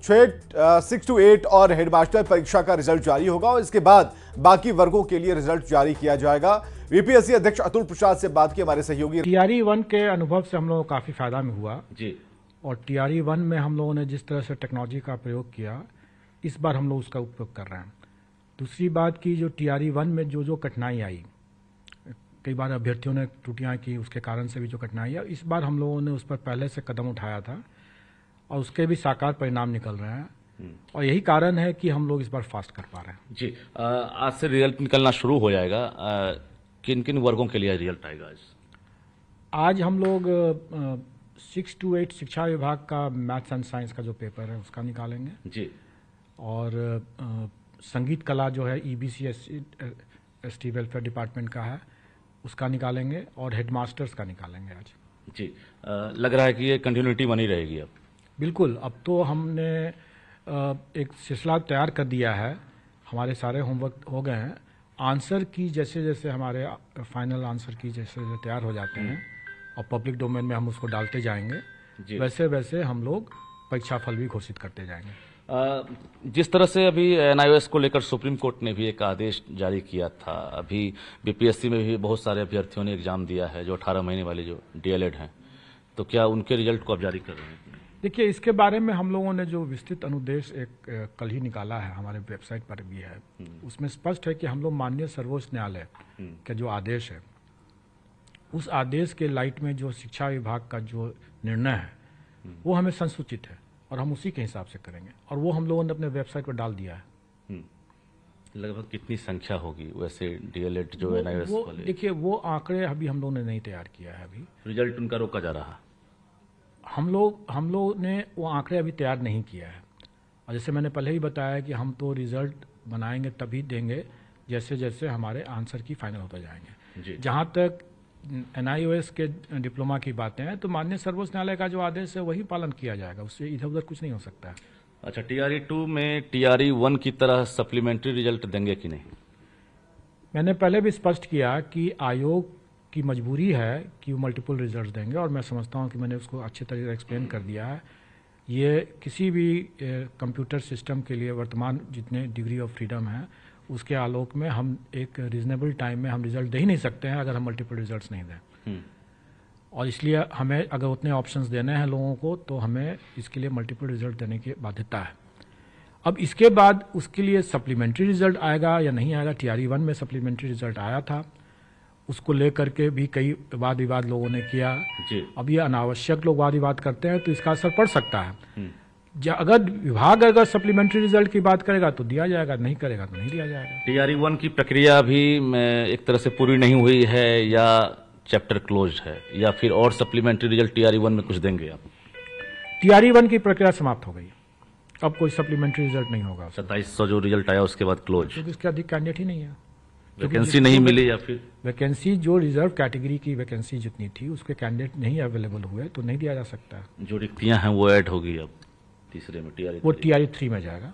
6 to 8 और headmaster परीक्षा का रिजल्ट जारी होगा और इसके बाद बाकी वर्गों के लिए रिजल्ट जारी किया जाएगा। वीपीएससी अध्यक्ष अतुल प्रसाद से बात की हमारे सहयोगी। टीआरई 1 के अनुभव से हम लोगों को काफी फायदा में हुआ जी, और टीआरई 1 में हम लोगों ने जिस तरह से टेक्नोलॉजी का प्रयोग किया, इस बार हम लोग उसका उपयोग कर रहे हैं। दूसरी बात की, जो टीआरई 1 में जो कठिनाई आई, कई बार अभ्यर्थियों ने त्रुटियां की, उसके कारण से भी जो कठिनाई है, इस बार हम लोगों ने उस पर पहले से कदम उठाया था और उसके भी साकार परिणाम निकल रहे हैं और यही कारण है कि हम लोग इस बार फास्ट कर पा रहे हैं। जी, आज से रिजल्ट निकलना शुरू हो जाएगा। किन किन वर्गों के लिए रिजल्ट आएगा आज हम लोग 6 to 8 शिक्षा विभाग का मैथ्स एंड साइंस का जो पेपर है उसका निकालेंगे जी, और संगीत कला जो है ईबीसी एसटी वेलफेयर डिपार्टमेंट का है उसका निकालेंगे और हेडमास्टर्स का निकालेंगे आज। जी, लग रहा है कि ये कंटिन्यूटी बनी रहेगी अब। बिल्कुल, अब तो हमने एक सिलसिला तैयार कर दिया है, हमारे सारे होमवर्क हो गए हैं। आंसर की जैसे जैसे हमारे फाइनल आंसर की जैसे जैसे तैयार हो जाते हैं और पब्लिक डोमेन में हम उसको डालते जाएंगे, वैसे वैसे हम लोग परीक्षा फल भी घोषित करते जाएंगे। जिस तरह से अभी एनआईओएस को लेकर सुप्रीम कोर्ट ने भी एक आदेश जारी किया था, अभी बीपीएससी में भी बहुत सारे अभ्यर्थियों ने एग्जाम दिया है जो 18 महीने वाले जो डीएलएड हैं, तो क्या उनके रिजल्ट को अब जारी कर रहे हैं? देखिए, इसके बारे में हम लोगों ने जो विस्तृत अनुदेश एक कल ही निकाला है, हमारे वेबसाइट पर भी है, उसमें स्पष्ट है कि हम लोग माननीय सर्वोच्च न्यायालय का जो आदेश है, उस आदेश के लाइट में जो शिक्षा विभाग का जो निर्णय है वो हमें संसूचित है और हम उसी के हिसाब से करेंगे और वो हम लोगों ने अपने वेबसाइट पर डाल दिया है। लगभग कितनी संख्या होगी वैसे डीएलएड जो एनआईओएस वाले? देखिए, वो आंकड़े अभी हम लोगों ने नहीं तैयार किया है। अभी रिजल्ट उनका रोका जा रहा है। हम लोग ने वो आंकड़े अभी तैयार नहीं किया है और जैसे मैंने पहले ही बताया कि हम तो रिजल्ट बनाएंगे तभी देंगे जैसे जैसे हमारे आंसर की फाइनल होता जाएंगे। जहां तक एनआईओएस के डिप्लोमा की बातें हैं तो माननीय सर्वोच्च न्यायालय का जो आदेश है वही पालन किया जाएगा, उससे इधर उधर कुछ नहीं हो सकता है। अच्छा, टीआरई 2 में टीआरई 1 की तरह सप्लीमेंट्री रिजल्ट देंगे कि नहीं? मैंने पहले भी स्पष्ट किया कि आयोग की मजबूरी है कि वो मल्टीपल रिजल्ट देंगे और मैं समझता हूं कि मैंने उसको अच्छे तरीके से एक्सप्लेन कर दिया है। ये किसी भी कंप्यूटर सिस्टम के लिए वर्तमान जितने डिग्री ऑफ फ्रीडम है उसके आलोक में हम एक रीजनेबल टाइम में हम रिजल्ट दे ही नहीं सकते हैं अगर हम मल्टीपल रिजल्ट्स नहीं दें। और इसलिए हमें अगर उतने ऑप्शंस देने हैं लोगों को तो हमें इसके लिए मल्टीपल रिजल्ट देने की बाध्यता है। अब इसके बाद उसके लिए सप्लीमेंट्री रिजल्ट आएगा या नहीं आएगा, टीआरई 1 में सप्लीमेंट्री रिजल्ट आया था, उसको लेकर के भी कई वाद विवाद लोगों ने किया। अब ये अनावश्यक लोग वाद विवाद करते हैं तो इसका असर पड़ सकता है। अगर विभाग अगर सप्लीमेंट्री रिजल्ट की बात करेगा तो दिया जाएगा, नहीं करेगा तो नहीं दिया जाएगा। टीआरई 1 की प्रक्रिया भी एक तरह से पूरी नहीं हुई है या चैप्टर क्लोज है या फिर और सप्लीमेंट्री रिजल्ट टीआरई 1 में कुछ देंगे आप? टीआरई 1 की प्रक्रिया समाप्त हो गई, अब कोई सप्लीमेंट्री रिजल्ट नहीं होगा। 2700 जो रिजल्ट आया उसके बाद क्लोज, क्योंकि इसके अधिक कैंडिडेट ही नहीं है, वैकेंसी नहीं मिली या फिर वैकेंसी जो रिजर्व कैटेगरी की वैकेंसी जितनी थी उसके कैंडिडेट नहीं अवेलेबल हुए तो नहीं दिया जा सकता। जो रिक्तियां हैं वो ऐड होगी अब तीसरे में, वो टीआरई 3 में जाएगा।